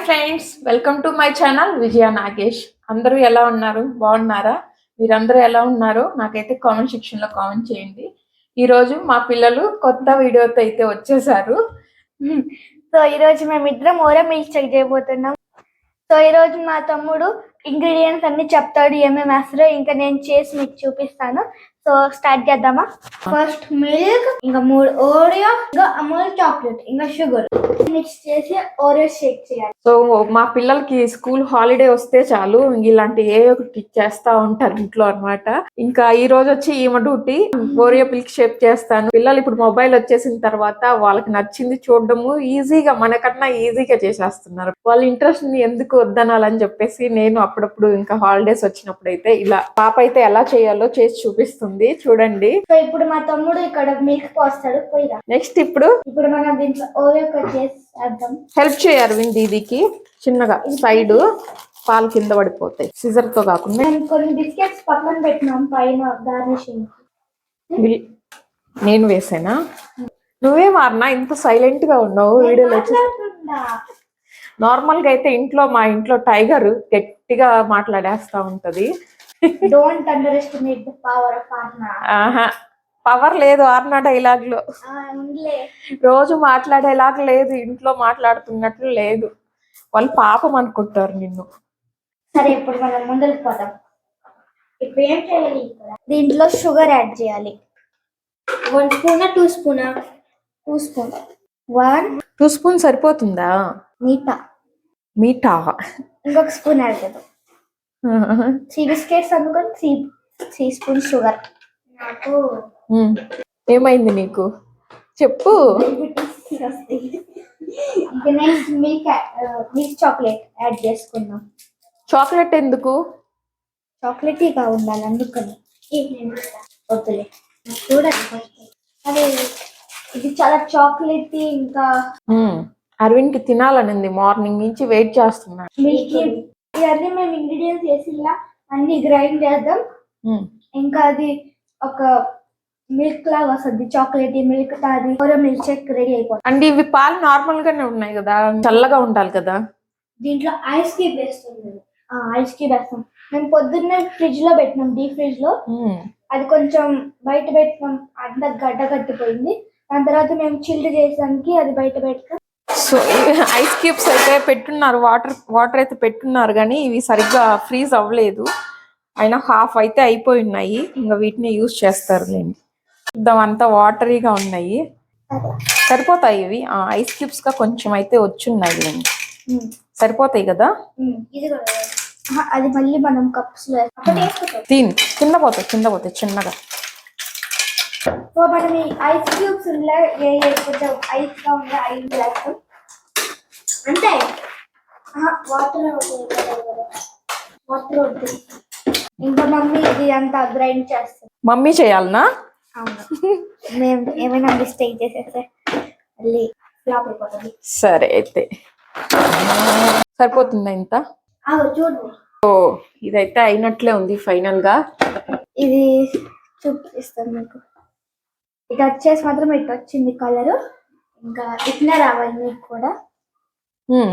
Friends, welcome to my channel Vijaya Nagesh. అందరూ ఎలా ఉన్నారు? బాగున్నారా? మీరందరూ ఎలా ఉన్నారో నాకైతే కామెంట్ సెక్షన్ లో కామెంట్ చేయండి. ఈ రోజు మా పిల్లలు కొత్త వీడియోతో అయితే వచ్చేసారు. సో ఈరోజు మేమిద్దరం ఓరో మిల్క్ షేక్ చేయబోతున్నాం. సో ఈరోజు మా తమ్ముడు ఇంగ్రీడియంట్స్ అన్ని చెప్తాడు, ఏమేమి వేస్తారో. ఇంకా నేను చేసి మీకు చూపిస్తాను. సో స్టార్ట్ చేద్దామా? ఫస్ట్ మిల్క్, ఇంకా 3 ఓరియో, ఇంకా అమూల్ చాక్లెట్, ఇంకా షుగర్ మిక్స్ చేసి ఓరియో షేక్ చేయాలి. సో మా పిల్లలకి స్కూల్ హాలిడే వస్తే చాలు ఇలాంటి ఏ ఒకటి చేస్తా ఉంటారు ఇంట్లో అన్నమాట. ఇంకా ఈ రోజు వచ్చి ఈమె డ్యూటీ ఓరియో మిల్క్ షేక్ చేస్తాను. పిల్లలు ఇప్పుడు మొబైల్ వచ్చేసిన తర్వాత వాళ్ళకి నచ్చింది చూడడము ఈజీగా, మనకన్నా ఈజీగా చేసేస్తున్నారు. వాళ్ళ ఇంట్రెస్ట్ ని ఎందుకు వద్దనాలని చెప్పేసి నేను అప్పుడప్పుడు ఇంకా హాలిడేస్ వచ్చినప్పుడు అయితే ఇలా పాప అయితే ఎలా చేయాలో చేసి చూపిస్తుంది, చూడండి. సో ఇప్పుడు మా తమ్ముడు ఇక్కడ మిల్క్ పోస్తాడు. పోయిరా. నెక్స్ట్ ఇప్పుడు మనం దీంట్లో ఓరియో కట్ చేసి వేద్దాం. హెల్ప్ చేయరు దీదికి చిన్నగా సైడ్ పాలు కింద పడిపోతాయి, సిజర్ తో కాకుండా. కొన్ని బిస్కెట్స్ పక్కన పెట్టినాం పైన గార్నిషింగ్. నేను వేసానా? నువ్వే మారినా ఇంత సైలెంట్ గా ఉన్నావు వీడియోలో. నార్మల్ గా అయితే మా ఇంట్లో టైగర్ గట్టిగా మాట్లాడేస్తా ఉంటది. Don't under estimate the power of Arna. ఆహా, పవర్ లేదు అర్నా డైలాగ్ లో. రోజు మాట్లాడేలాగా లేదు, ఇంట్లో మాట్లాడుతున్నట్లు లేదు. వాళ్ళు పాపం అనుకుంటారు నిన్ను. సరే, ఇప్పుడు మనం ముందుకు పోదాం. ఇప్పుడు ఏం చేయాలి? దీంట్లో షుగర్ యాడ్ చేయాలి. 1 స్పూన్ 2 స్పూన్ 2 స్పూన్ 2 స్పూన్ సరిపోతుందా? మీఠా ఇంకొక స్పూన్ యాడ్ చేద్దాం. 3 బిస్కెట్స్ అందుకని 3 స్పూన్ షుగర్. నాకు ఏమైంది నీకు చెప్పు. నెక్స్ట్ మిల్క్ చాక్లెట్ యాడ్ చేసుకుందాం. చాక్లెట్ ఎందుకు? చాక్లెటీగా ఉండాలి అందుకని. వద్దులే చూడండి. అదే ఇది చాలా చాక్లెటీ. ఇంకా అరవింద్ కి తినాలనింది, మార్నింగ్ నుంచి వెయిట్ చేస్తున్నాడు. ఇవన్నీ మేము ఇంగ్రీడియంట్స్ వేసి ఇలా అన్ని గ్రైండ్ చేద్దాం. ఇంకా అది ఒక మిల్క్ లాగా వస్తుంది, చాక్లెట్ మిల్క్. అది ఓరియో మిల్క్ షేక్ రెడీ అయిపోతుంది. అంటే ఇవి పాలు నార్మల్ గానే ఉన్నాయి కదా, చల్లగా ఉండాలి కదా. దీంట్లో ఐస్ క్యూబ్ వేస్తుంది. ఐస్ క్యూబ్ వేస్తాం. మేము పొద్దున్నే ఫ్రిడ్జ్ లో పెట్టినాం, డీప్ ఫ్రిడ్జ్ లో. అది కొంచెం బయట పెట్టినాం, అంతా గడ్డ కట్టిపోయింది. దాని తర్వాత మేము చిల్డ్ చేసానికి అది బయట పెట్టాం. సో ఐస్ క్యూబ్స్ అయితే పెట్టున్నారు, వాటర్ అయితే పెట్టున్నారు, కానీ ఇవి సరిగ్గా ఫ్రీజ్ అవ్వలేదు. అయినా హాఫ్ అయితే అయిపోయి ఉన్నాయి. ఇంకా వీటిని యూజ్ చేస్తారు లేండి. అంతా వాటరీగా ఉన్నాయి. సరిపోతాయి ఇవి. ఐస్ క్యూబ్స్ గా కొంచెం అయితే వచ్చున్నాయి లేండి, సరిపోతాయి కదా. అది మళ్ళీ మనం కప్స్ లో కింద పోతాయి చిన్నగా. సో మనం ఈ ఐస్ క్యూబ్స్ కొంచెం ఐస్ గా ఉండే ఐస్ వేస్తాం అంతే. వాటర్ వద్దు. ఇంకా మమ్మీ ఇది అంతా గ్రైండ్ చేస్తాం. మమ్మీ చేయాలనా? అవును, మేము ఏమైనా మిస్టేక్ చేసేస్తే మళ్ళీ ఫ్లాప్ అయిపోతుంది. సరే అయితే సరిపోతుందా ఇంత? చూడు, ఓ ఇదైతే అయినట్లే ఉంది ఫైనల్ గా. ఇది చూపిస్తాను మీకు. ఇది వచ్చేసి మాత్రం ఇటు వచ్చింది కలర్. ఇంకా ఇట్లా రావాలి మీకు కూడా.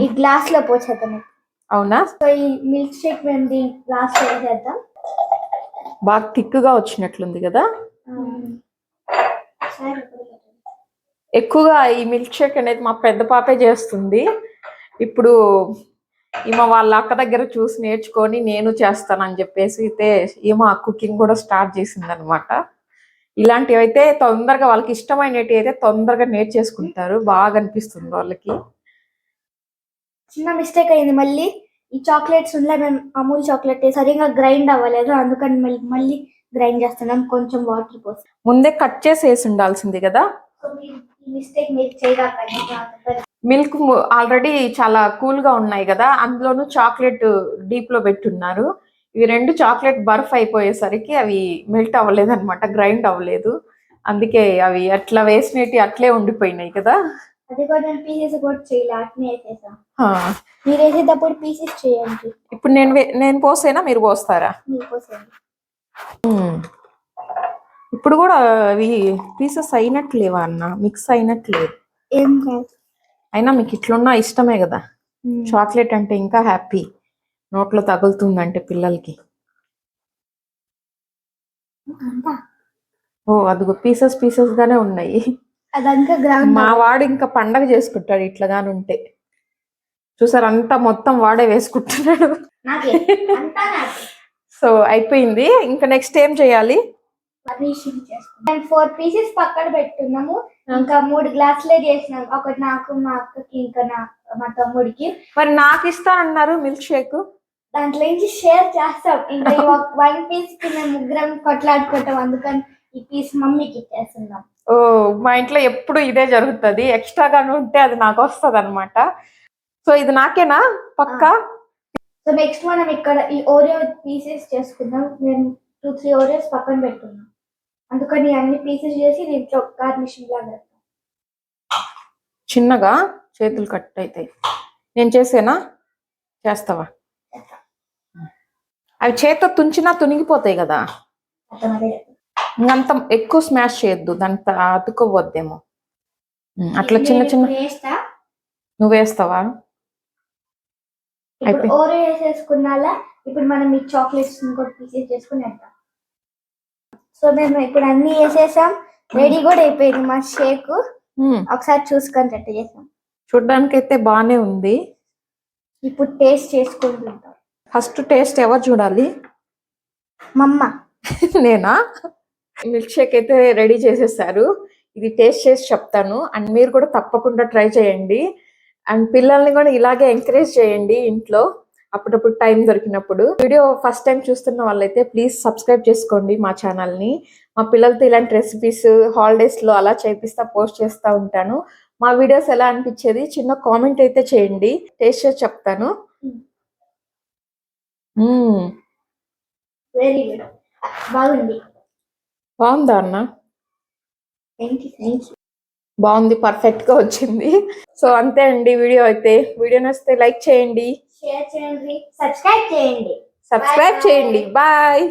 ఈ గ్లాస్ లో పోసేద్దాం. అవునా? సో ఈ మిల్క్ షేక్ మేము దీని గ్లాస్ లో వేసేద్దాం. బాగా థిక్ గా వచ్చినట్లుంది కదా. ఎక్కువగా ఈ మిల్క్ షేక్ అనేది మా పెద్ద పాపే చేస్తుంది. ఇప్పుడు ఈమె వాళ్ళ అక్క దగ్గర చూసి నేర్చుకొని నేను చేస్తానని చెప్పేసి అయితే ఈమె కుకింగ్ కూడా స్టార్ట్ చేసింది అనమాట. ఇలాంటివి అయితే తొందరగా వాళ్ళకి ఇష్టమైనవి అయితే తొందరగా నేర్చేసుకుంటారు. బాగా అనిపిస్తుంది వాళ్ళకి. చిన్న మిస్టేక్ అయింది. మళ్ళీ ఈ చాక్లెట్స్ ఉన్నాయి, మేము అమూల్ చాక్లెట్ సరిగా గ్రైండ్ అవ్వలేదు, అందుకని మళ్ళీ గ్రైండ్ చేస్తున్నాం. కొంచెం వాటర్ పోసి ముందే కట్ చేసి వేసి ఉండాల్సింది కదా. మిస్టేక్ మీరు చేయకండి. మిల్క్ ఆల్రెడీ చాలా కూల్ గా ఉన్నాయి కదా, అందులోనూ చాక్లెట్ డీప్ లో పెట్టున్నారు. ఇవి 2 చాక్లెట్ బర్ఫ్ అయిపోయేసరికి అవి మెల్ట్ అవ్వలేదు అనమాట, గ్రైండ్ అవ్వలేదు. అందుకే అవి అట్లా వేసినట్టు అట్లే ఉండిపోయినాయి కదా. అది కూడా నేను పీసెస్ కూడా చేయలే, అట్నే వేసేసాం. మీరు వేసేటప్పుడు పీసెస్ చేయండి. ఇప్పుడు నేను పోసేనా, మీరు పోస్తారా? మీరు పోసేయండి. ఇప్పుడు కూడా అవి పీసెస్ అయినట్లేవా అన్న? మిక్స్ అయినట్లేదు. ఏం కాదు. అయినా మీకు ఇట్లున్నా ఇష్టమే కదా. చాక్లెట్ అంటే ఇంకా హ్యాపీ, నోట్లో తగులుతుందంటే పిల్లలకి. ఓ అదిగో పీసెస్ పీసెస్ గానే ఉన్నాయి. అదంతా గ్రౌండ్ మా వాడు ఇంకా పండగ చేసుకుంటాడు ఇట్లాగాని ఉంటే. చూసారు అంతా మొత్తం వాడే వేసుకుంటున్నాడు. సో అయిపోయింది, ఇంకా నెక్స్ట్ ఏం చేయాలి? 4 పీసెస్ పక్కన పెట్టుకున్నాము. ఇంకా 3 గ్లాసులే చేసినాం, ఒకటి నాకు, మా అక్కకి, ఇంకా మా తమ్ముడికి. మరి నాకు ఇస్తానన్నారు మిల్క్ షేక్. దాంట్లో నుంచి షేర్ చేస్తాం. ఇంకా 1 పీస్ కి మేము ముగ్గురం కొట్లాడుకుంటాం, అందుకని ఈ పీస్ మమ్మీకి ఇచ్చేస్తున్నాం. ఓ మా ఇంట్లో ఎప్పుడు ఇదే జరుగుతుంది, ఎక్స్ట్రాగా ఉంటే అది నాకు వస్తుంది అనమాట. సో ఇది నాకేనా పక్కా? సో నెక్స్ట్ మనం ఇక్కడ ఈ ఓరియో పీసెస్ చేసుకుందాం. నేను 2-3 ఓరియోస్ పక్కన పెట్టుకున్నాం, అందుకని అన్ని పీసెస్ చేసి దీంట్లో గార్నిషింగ్ లాగా చిన్నగా చేతులు కట్ అవుతాయి. నేను చేసేనా? చేస్తావా? అవి చేతితో తుంచినా తునిగిపోతాయి కదా. ఇంకంత ఎక్కువ స్మాష్ చేయొద్దు, దాంతో అతుక్కోవద్దేమో. అట్లా చిన్న చిన్న. నువ్వు వేస్తావా? ఓరియో వేసేసుకున్నాలా. ఇప్పుడు మనం ఈ చాక్లెట్స్ ఇంకోటి పీసెస్ చేసుకుని వెళ్తాం. సో మేము ఇప్పుడు అన్ని వేసేసాం, రెడీ కూడా అయిపోయింది మా షేక్. ఒకసారి చూసుకొని రెడీ చేసాం. చూడ్డానికి అయితే బానే ఉంది. ఇప్పుడు టేస్ట్ చేసుకుంటుంటాం. ఫస్ట్ టేస్ట్ ఎవరు చూడాలి? మమ్మ. నేనా? మిల్క్ షేక్ అయితే రెడీ చేసేసారు, ఇది టేస్ట్ చేసి చెప్తాను. అండ్ మీరు కూడా తప్పకుండా ట్రై చేయండి. అండ్ పిల్లల్ని కూడా ఇలాగే ఎంకరేజ్ చేయండి ఇంట్లో అప్పుడప్పుడు టైం దొరికినప్పుడు. వీడియో ఫస్ట్ టైం చూస్తున్న వాళ్ళైతే ప్లీజ్ సబ్స్క్రైబ్ చేసుకోండి మా ఛానల్ని. మా పిల్లలతో ఇలాంటి రెసిపీస్ హాలిడేస్లో అలా చేపిస్తా పోస్ట్ చేస్తూ ఉంటాను. మా వీడియోస్ ఎలా అనిపించేది చిన్న కామెంట్ అయితే చేయండి, టేస్ట్ చేసి చెప్తాను. వెరీ గుడ్, బాగుంది. బాగుందా అన్న? బాగుంది, పర్ఫెక్ట్ గా వచ్చింది. సో అంతే అండి వీడియో అయితే. వీడియో నచ్చితే లైక్ చేయండి, షేర్ చేయండి, సబ్స్క్రైబ్ చేయండి. బాయ్.